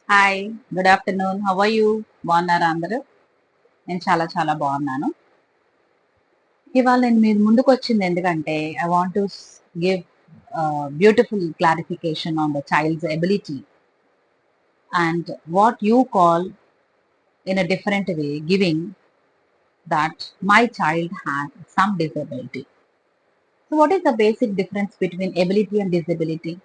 Hi, good afternoon. How are you? బాగున్నారా అందరూ? నేను చాలా చాలా బాగున్నాను. ఇవాళ నేను మీరు ముందుకు వచ్చింది ఎందుకంటే I want to give beautiful clarification on the child's ability and what you call in a different way giving that my child had some disability. So what is the basic difference between ability and disability?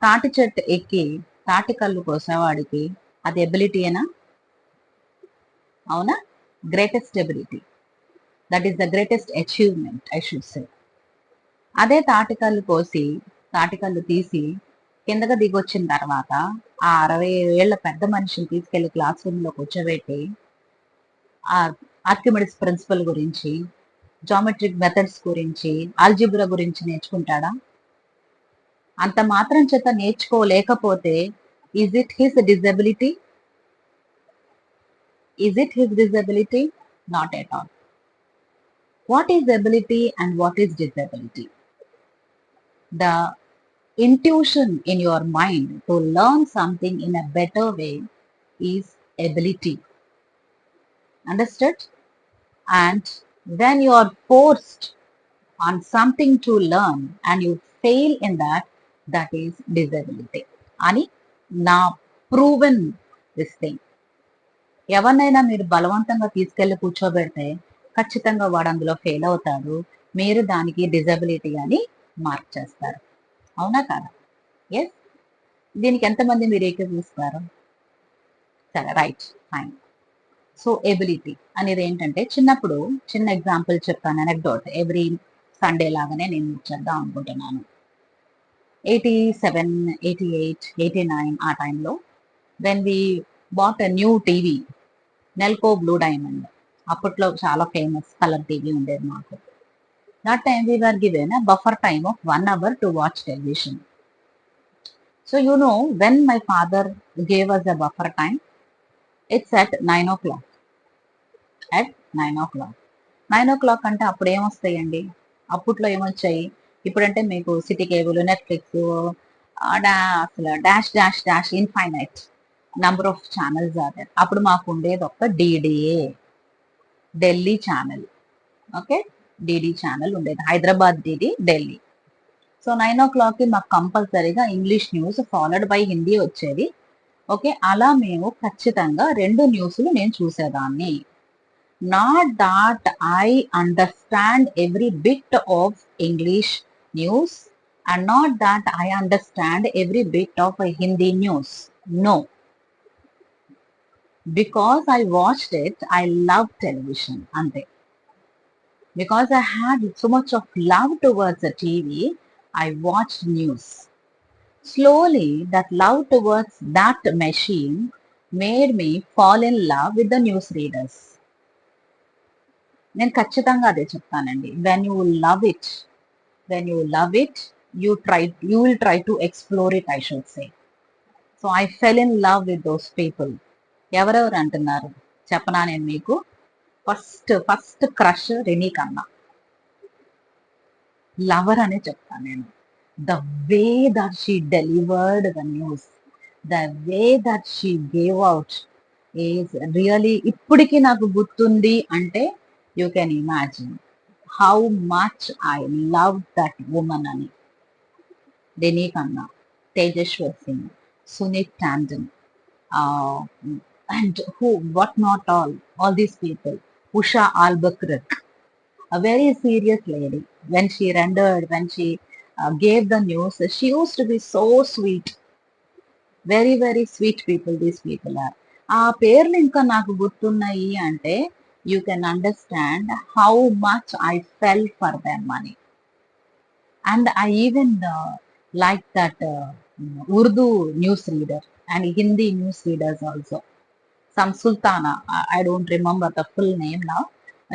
తాటి చెట్టు ఎక్కి తాటి కళ్ళు కోసేవాడికి అది ఎబిలిటీయేనా? అవునా? Greatest ability. That is the greatest achievement I should say. అదే తాటికల్లు కోసి తాటికల్లు తీసి కిందకి దిగొచ్చిన తర్వాత ఆ 60 ఏళ్ల పెద్ద మనిషిని తీసుకెళ్లి క్లాస్ రూమ్ లో కూర్చోబెట్టి ఆ ఆర్కిమిడిస్ ప్రిన్సిపల్ గురించి, జామెట్రిక్ మెథడ్స్ గురించి, ఆల్జిబ్రా గురించి నేర్చుకుంటాడా? అంత మాత్రం చేత నేర్చుకోలేకపోతే is it his disability? Is it his disability? Not at all. What is ability and what is disability? The intuition in your mind to learn something in a better way is ability. Understood? And when you are forced on something to learn and you fail in that, that is disability. అని నా proven this thing. ఎవరినైనా మీరు బలవంతంగా తీసుకెళ్లి కూర్చోబెడితే ఖచ్చితంగా వాడు అందులో ఫెయిల్ అవుతాడు. మీరు దానికి డిజబిలిటీ అని మార్క్ చేస్తారు. అవునా కాదా? ఎస్. దీనికి ఎంతమంది మీరు ఏకీభవిస్తారు? సరే, రైట్, ఫైన్. సో ఎబిలిటీ అనేది ఏంటంటే చిన్నప్పుడు చిన్న ఎగ్జాంపుల్ చెప్తాను, అనెక్డోట్. ఎవ్రీ సండే లాగానే నేను చేద్దాం అనుకుంటున్నాను. 87, 88, 89 ఆ టైంలో when we bought a new TV, Nelco blue diamond. అప్పట్లో చాలా ఫేమస్ కలర్ టీవీ ఉండేది మాకు. That time we were given a buffer time of 1 hour to watch television. So when my father gave us a buffer time, it's at 9 o'clock. At 9 o'clock. 9 o'clock అంటే అప్పుడు ఏమొస్తాయండి? అప్పట్లో ఏమొచ్చాయి? ఇప్పుడంటే మీకు city cable, Netflix, అసలు dash dash dash infinite number of channels are. అప్పుడు మాకు ఉండేది ఒక డిడిఏ, Delhi channel. Okay, DD channel ఉండేది, Hyderabad DD, Delhi. So 9 o'clock కి మాకు కంపల్సరీగా English news followed by Hindi వచ్చేది. ఓకే, అలా మేము ఖచ్చితంగా 2 న్యూస్లు నేను చూసేదాన్ని. Not that I understand every bit of English news and not that I understand every bit of Hindi news. No, because I watched it, I love television అంతే. Because I had so much of love towards the TV, I watched news. Slowly, that love towards that machine made me fall in love with the news readers. నేను ఖచ్చితంగా అదే చెప్తానండి. When you love it, you will try to explore it, I should say. So I fell in love with those people. ఎవరెవరు అంటున్నారు చెప్పనా నేను మీకు? First first crush rainy కన్నా, లవర్ అనే చెప్తాను నేను. The way that she delivered the news, the way that she gave out is really ఇప్పటికీ నాకు గుర్తుంది. అంటే you can imagine how much I love that woman అని. రెనీ కన్నా, తేజస్వర్ Singh, Suneet Tandon, and who what not all these people, Usha Albakrak, a very serious lady. When she gave the news, she used to be so sweet. Very, very sweet people, these people are. ఆ పేర్లు ఇంకా నాకు గుర్తున్నాయి అంటే you can understand how much I felt for them అని. And I even like that Urdu news reader and Hindi news readers also. Some Sultana, I don't remember the full name now.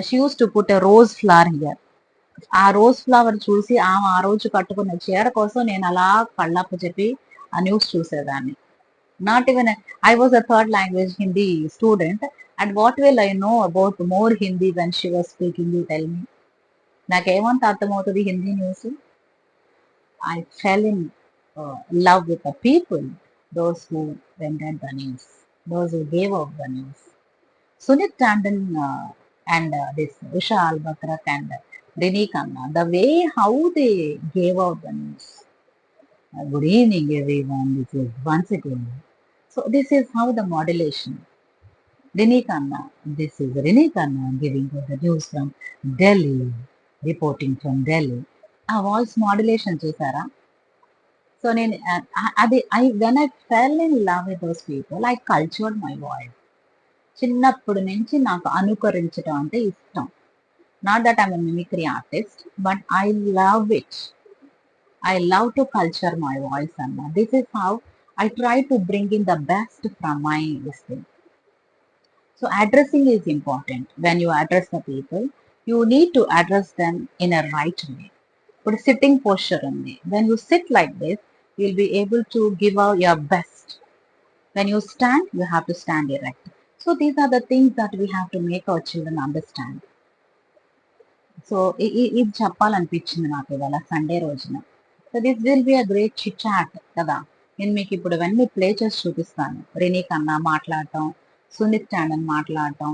She used to put a rose flower here. ఆ rose flower చూసి ఆమె ఆ రోజు కట్టుకున్న చీర కోసం నేను అలా కళ్ళప్ప చెప్పి ఆ న్యూస్ చూసేదాన్ని. Not even I was a third language Hindi student, and what will I know about more Hindi when she was speaking, you tell me. నాకేమంత అర్థమవుతుంది Hindi news? I fell in love with the people those who rendered the news, those who gave out the news. Sunit Tandon and this Usha Albakrak and Rini Khanna, the way how they gave out the news. Good evening, everyone. This is once again. So this is how the modulation. Rini Khanna, this is Rini Khanna giving you the news from Delhi, reporting from Delhi. ఆ voice modulation చూసారా? So నేను అది when I fell in love with those people I cultured my voice. చిన్నప్పటి నుంచి నాకు అనుకరించడం అంటే ఇష్టం. Not that I'm mimicry artist, but I love it. I love to culture my voice, and this is how I try to bring in the best from my listening. So addressing is important. When you address the people, you need to address them in a right way. Put a sitting posture on me. When you sit like this, you'll be able to give out your best. When you stand, you have to stand erect. So these are the things that we have to make our children understand. So ఇది చెప్పాలనిపించింది నాకు ఇవాళ Sunday రోజున. So this will be a great chit chat కదా. నేను మీకు ఇప్పుడు ఇవన్నీ ప్లే చేసి చూపిస్తాను. రినీ కన్నా మాట్లాడటం, సునీత్ టాండన్ మాట్లాడటం,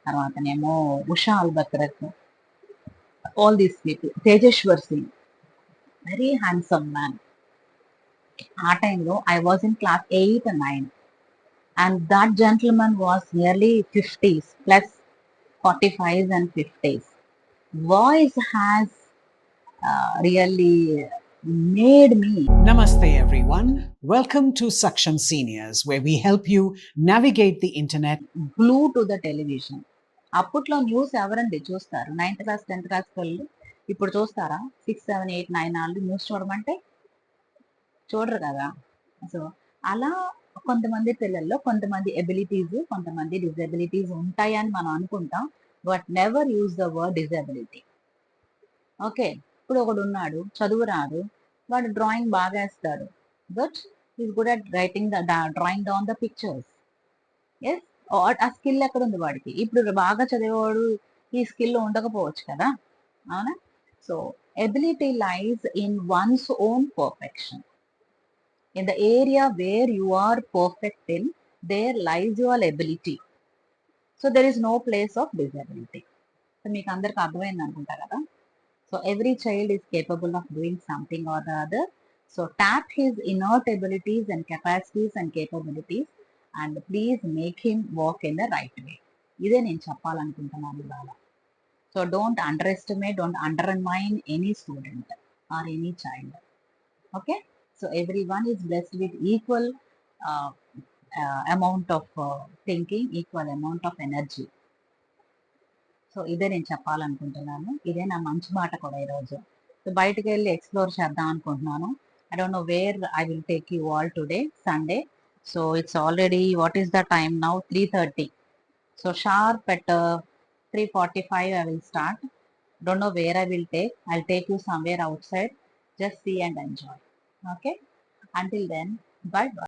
తర్వాతనేమో Usha Albuquerque, all these people, Tejeshwar Singh, very handsome man. ఆ టైంలో I was in class 8 and 9 and that gentleman was nearly 50s plus 45s and 50s. Voice has really made me Namaste everyone. Welcome to Saksham Seniors, where we help you navigate the internet. glue to the television. అప్పట్లో news ఎవరండి చూస్తారు? 9th class 10th class వాళ్ళు ఇప్పుడు చూస్తారా? 6, 7, 8, 9 వాళ్ళు news చూడమంటే చూడరు కదా. So అలా కొంతమంది పిల్లల్లో కొంతమంది ఎబిలిటీస్, కొంతమంది డిజబిలిటీస్ ఉంటాయని మనం అనుకుంటాం, but never use the word disability. Okay, ఇప్పుడు ఒకడు ఉన్నాడు, చదువు రాదు, వాడు డ్రాయింగ్ బాగా వేస్తాడు, but is good at writing drawing down the pictures. Yes, ఆ స్కిల్ ఎక్కడ ఉంది వాడికి? ఇప్పుడు బాగా చదివేవాడు ఈ స్కిల్ ఉండకపోవచ్చు కదా, అవునా? So ability lies in one's own perfection. In the area where you are perfect in, there lies your ability. So there is no place of disability. So మీకు అందరికి అర్థమైంది అనుకుంటా కదా. So every child is capable of doing something or the other. So tap his innate abilities and capacities and capabilities and please make him walk in the right way. ఇదే నేను చెప్పాలనుకుంటున్నాను ఇవాళ. So don't underestimate, don't undermine any student or any child. Okay? So everyone is blessed with equal amount of thinking, equal amount of energy. So ఇదే నేను చెప్పాలనుకుంటున్నాను. ఇదే నా మంచి మాట కూడా ఈరోజు. సో బయటకు వెళ్ళి ఎక్స్ప్లోర్ చేద్దాం అనుకుంటున్నాను. I don't know where I will take you all today Sunday. So it's already, what is the time now? 3:30. So sharp at 3:45 I will start. Don't know where I will take. I'll take you somewhere outside. Just see and enjoy. Okay? Until then, bye bye.